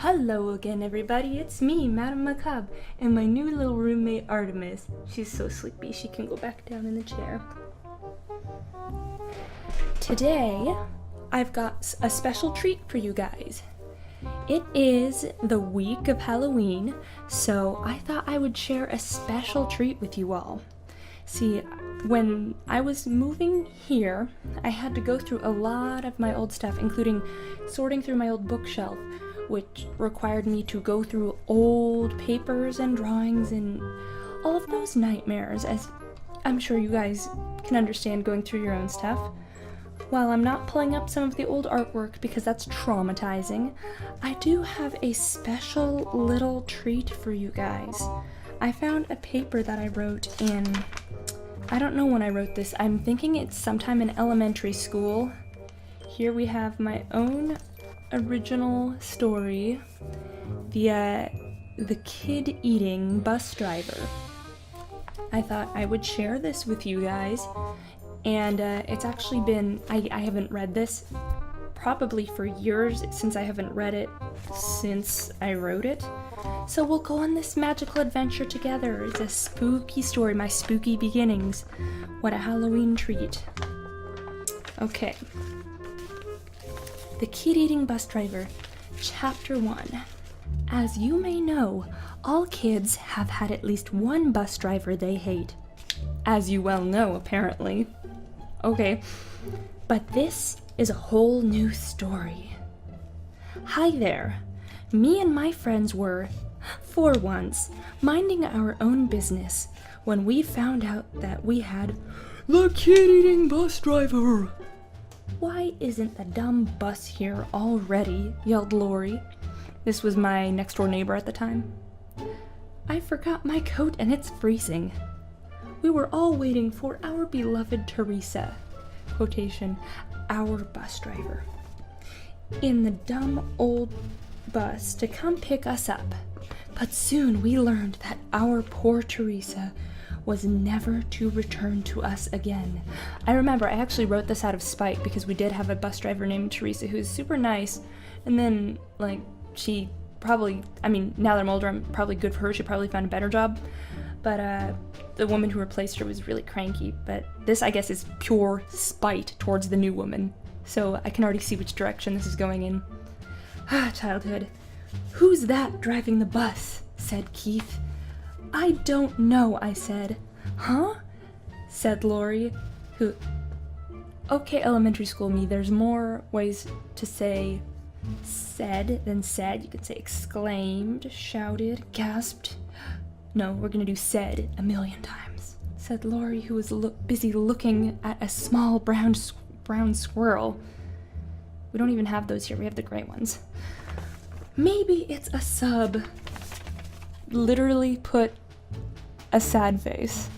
Hello again, everybody. It's me, Madame Macabre, and my new little roommate, Artemis. She's so sleepy, she can go back down in the chair. Today, I've got a special treat for you guys. It is the week of Halloween, so I thought I would share a special treat with you all. See, when I was moving here, I had to go through a lot of my old stuff, including sorting through my old bookshelf, which required me to go through old papers and drawings and all of those nightmares, as I'm sure you guys can understand going through your own stuff. While I'm not pulling up some of the old artwork because that's traumatizing, I do have a special little treat for you guys. I found a paper that I wrote in, I don't know when I wrote this, I'm thinking it's sometime in elementary school. Here we have my own original story, the kid eating bus driver. I thought I would share this with you guys, and it's actually been, I haven't read this probably for years, since I haven't read it since I wrote it. So we'll go on this magical adventure together. It's a spooky story, my spooky beginnings. What a Halloween treat. Okay. The Kid-Eating Bus Driver, Chapter 1. As you may know, all kids have had at least one bus driver they hate. As you well know, apparently. Okay, but this is a whole new story. Hi there. Me and my friends were, for once, minding our own business when we found out that we had the Kid-Eating Bus Driver. Why isn't the dumb bus here already? Yelled Lori. This was my next door neighbor at the time. I forgot my coat and it's freezing. We were all waiting for our beloved Teresa, quotation, our bus driver, in the dumb old bus to come pick us up. But soon we learned that our poor Teresa was never to return to us again. I remember I actually wrote this out of spite because we did have a bus driver named Teresa who's super nice, and then she probably, now that I'm older, I'm probably good for her, she probably found a better job, but the woman who replaced her was really cranky. But this, I guess, is pure spite towards the new woman, so I can already see which direction this is going in. Childhood. Who's that driving the bus? Said Keith. I don't know, I said. Huh? Said Lori, who... Okay, elementary school me, there's more ways to say said than said. You could say exclaimed, shouted, gasped. No, we're gonna do said a million times. Said Lori, who was busy looking at a small brown squirrel. We don't even have those here, we have the gray ones. Maybe it's a sub. Literally put a sad face.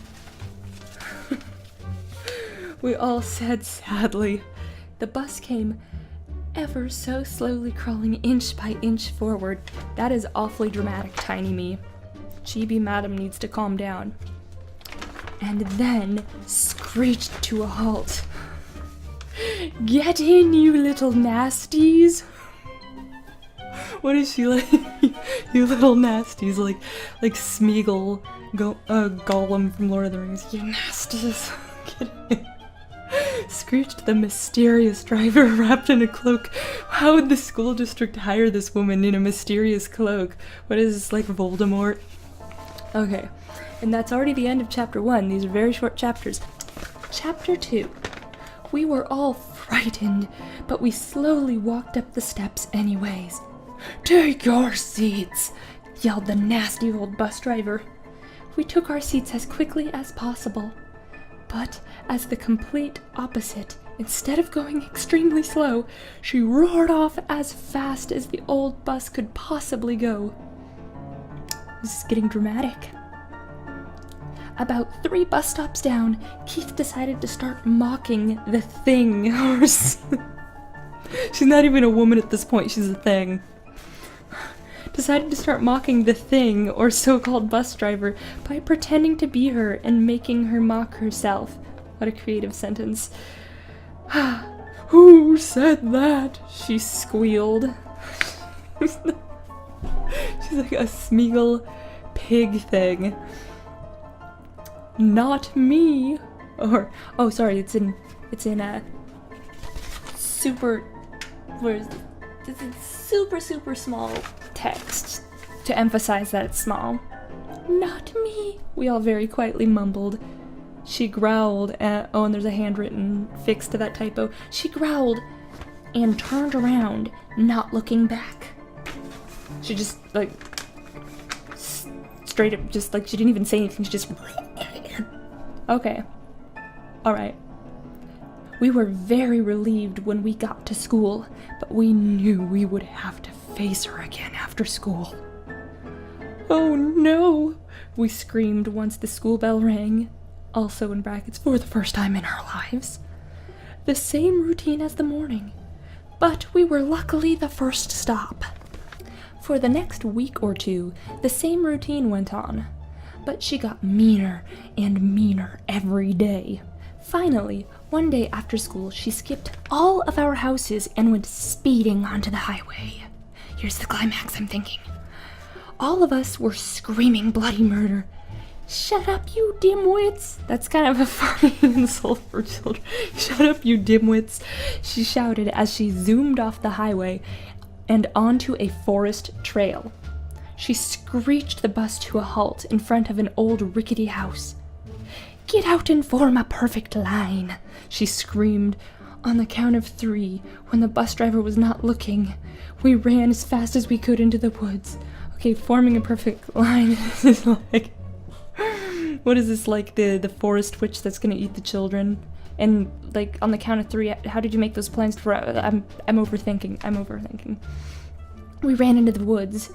We all said sadly. The bus came ever so slowly, crawling inch by inch forward. That is awfully dramatic, tiny me. Chibi Madam needs to calm down. And then screeched to a halt. Get in, you little nasties! What is she like? You little nasties, like Smeagol, Gollum from Lord of the Rings. You nasties. Screeched the mysterious driver wrapped in a cloak. How would the school district hire this woman in a mysterious cloak? What is this, like Voldemort? Okay, and that's already the end of chapter 1. These are very short chapters. Chapter 2. We were all frightened, but we slowly walked up the steps anyways. Take your seats, yelled the nasty old bus driver. We took our seats as quickly as possible, but as the complete opposite, instead of going extremely slow, she roared off as fast as the old bus could possibly go. This is getting dramatic. About 3 bus stops down, Keith decided to start mocking the thing. She's not even a woman at this point, she's a thing. Decided to start mocking the thing, or so-called bus driver, by pretending to be her and making her mock herself. What a creative sentence. Who said that? She squealed. She's like a Smeagol pig thing. Not me. Or, oh, sorry, it's in a super, where is it? It's in super small text to emphasize that it's small. Not me, we all very quietly mumbled. She growled at, oh, and there's a handwritten fix to that typo. She growled and turned around, not looking back. She just, like, straight up, just, like, she didn't even say anything, she just, okay. Alright. We were very relieved when we got to school, but we knew we would have to face her again after school. Oh no! We screamed once the school bell rang, also in brackets, for the first time in our lives. The same routine as the morning, but we were luckily the first stop. For the next week or two, the same routine went on, but she got meaner and meaner every day. Finally, one day after school, she skipped all of our houses and went speeding onto the highway. Here's the climax, I'm thinking. All of us were screaming bloody murder. Shut up, you dimwits! That's kind of a funny insult for children. Shut up, you dimwits! She shouted as she zoomed off the highway and onto a forest trail. She screeched the bus to a halt in front of an old rickety house. Get out and form a perfect line, she screamed. On the count of 3, when the bus driver was not looking, we ran as fast as we could into the woods. Okay, forming a perfect line is like... What is this, like the forest witch that's gonna eat the children? And, like, on the count of 3, how did you make those plans for... I'm overthinking. We ran into the woods,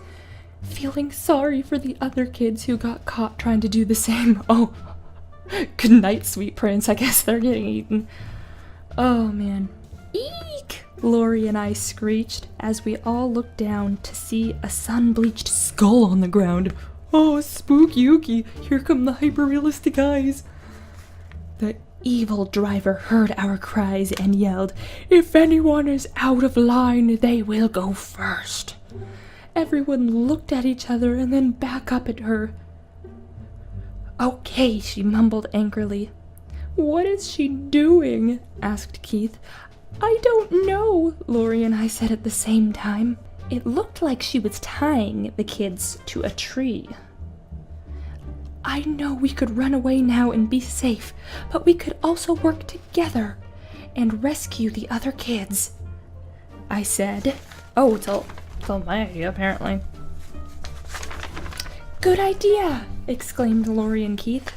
feeling sorry for the other kids who got caught trying to do the same. Oh, good night, sweet prince. I guess they're getting eaten. Oh, man. Eek! Lori and I screeched as we all looked down to see a sun-bleached skull on the ground. Oh, spooky-ooky. Here come the hyper-realistic eyes. The evil driver heard our cries and yelled, If anyone is out of line, they will go first. Everyone looked at each other and then back up at her. Okay, she mumbled angrily. What is she doing? Asked Keith. I don't know, Lori and I said at the same time. It looked like she was tying the kids to a tree. I know we could run away now and be safe, but we could also work together and rescue the other kids, I said. Oh, it's all my idea, apparently. Good idea, exclaimed Lori and Keith.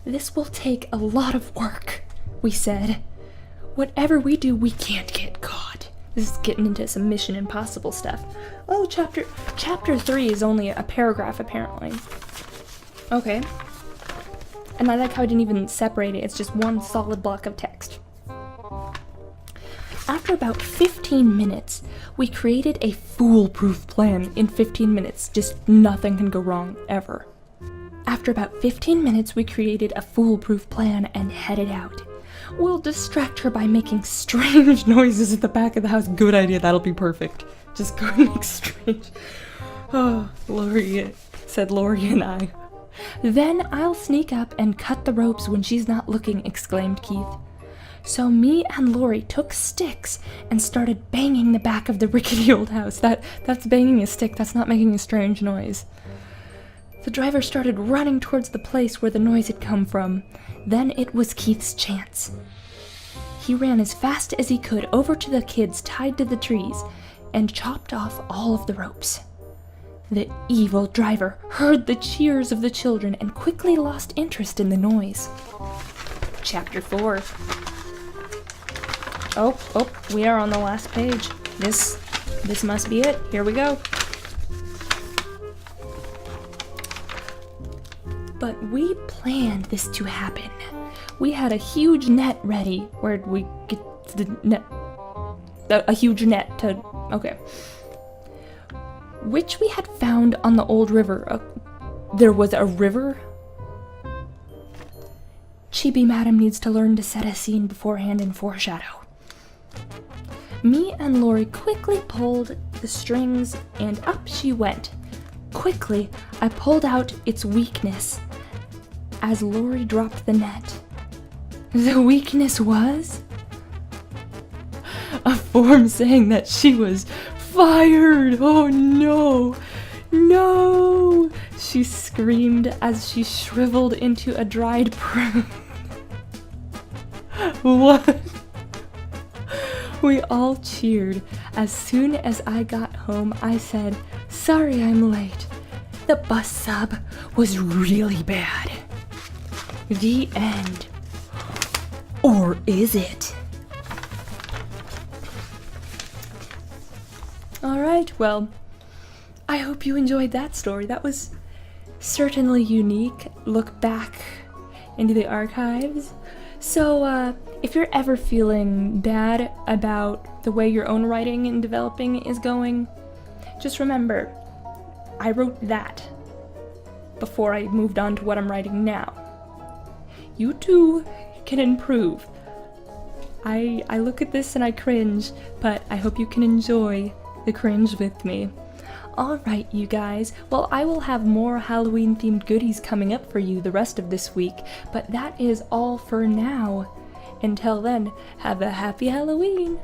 This will take a lot of work, we said. Whatever we do, we can't get caught. This is getting into some Mission Impossible stuff. Oh, chapter 3 is only a paragraph, apparently. Okay. And I like how I didn't even separate it. It's just one solid block of text. After about 15 minutes, we created a foolproof plan in 15 minutes. Just nothing can go wrong, ever. After about 15 minutes, we created a foolproof plan and headed out. We'll distract her by making strange noises at the back of the house. Good idea, that'll be perfect. Just go and make strange... Oh, Lori, said Lori and I. Then I'll sneak up and cut the ropes when she's not looking, exclaimed Keith. So me and Lori took sticks and started banging the back of the rickety old house. That's banging a stick, that's not making a strange noise. The driver started running towards the place where the noise had come from. Then it was Keith's chance. He ran as fast as he could over to the kids tied to the trees and chopped off all of the ropes. The evil driver heard the cheers of the children and quickly lost interest in the noise. Chapter 4. Oh, we are on the last page. This must be it. Here we go. But we planned this to happen. We had a huge net ready. Where'd we get the net? A huge net to... Okay. Which we had found on the old river. There was a river? Chibi Madam needs to learn to set a scene beforehand and foreshadow. Me and Lori quickly pulled the strings, and up she went. Quickly, I pulled out its weakness as Lori dropped the net. The weakness was a form saying that she was fired. Oh no! No! She screamed as she shriveled into a dried prune. What? We all cheered. As soon as I got home, I said, "Sorry I'm late. The bus sub was really bad." The end. Or is it? Alright, well, I hope you enjoyed that story. That was certainly unique. Look back into the archives. So, if you're ever feeling bad about the way your own writing and developing is going, just remember, I wrote that before I moved on to what I'm writing now. You too can improve. I look at this and I cringe, but I hope you can enjoy the cringe with me. Alright, you guys, well, I will have more Halloween-themed goodies coming up for you the rest of this week, but that is all for now. Until then, have a happy Halloween!